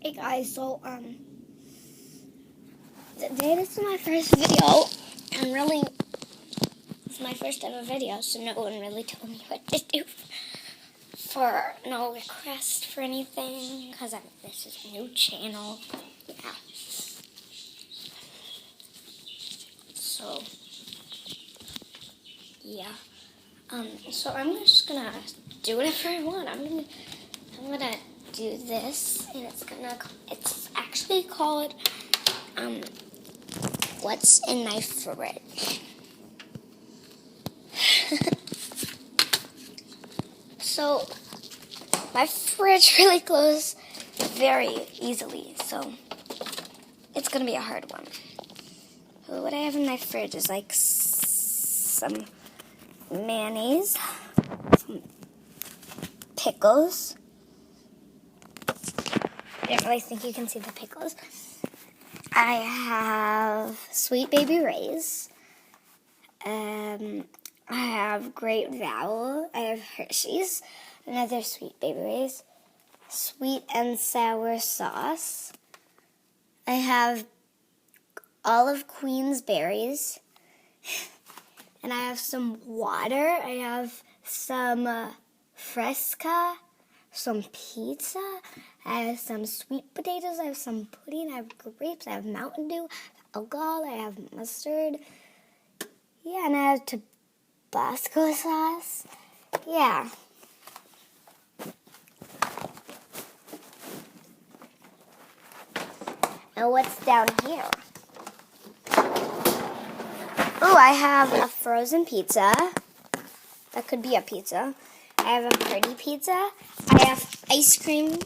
Hey guys, so today this is my first video, and really, it's my first ever video, so no one really told me what to do for no request for anything, because this is a new channel, yeah. So, yeah, so I'm just gonna do whatever I want. I'm gonna do this, and it's actually called, what's in my fridge. So, my fridge really closes very easily, so it's gonna be a hard one. So what I have in my fridge is like some mayonnaise, some pickles. I don't really think you can see the pickles. I have Sweet Baby Ray's. I have Great Vowel. I have Hershey's. Another Sweet Baby Ray's. Sweet and sour sauce. I have Olive Queen's berries. And I have some water. I have some Fresca. Some pizza. I have some sweet potatoes. I have some pudding. I have grapes. I have Mountain Dew. I have alcohol. I have mustard. Yeah, and I have Tabasco sauce. Yeah. Now what's down here? Oh, I have a frozen pizza. That could be a pizza. I have a party pizza. I have ice cream.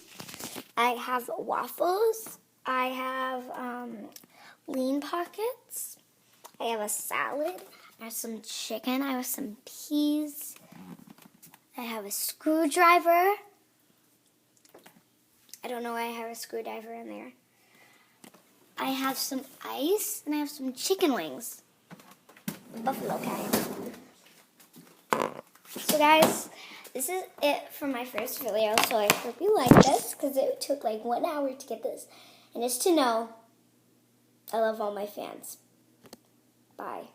I have waffles. I have lean pockets. I have a salad. I have some chicken. I have some peas. I have a screwdriver. I don't know why I have a screwdriver in there. I have some ice, and I have some chicken wings. The buffalo kind. So guys, this is it for my first video. So I hope you like this, because it took like 1 hour to get this. And just to know, I love all my fans. Bye.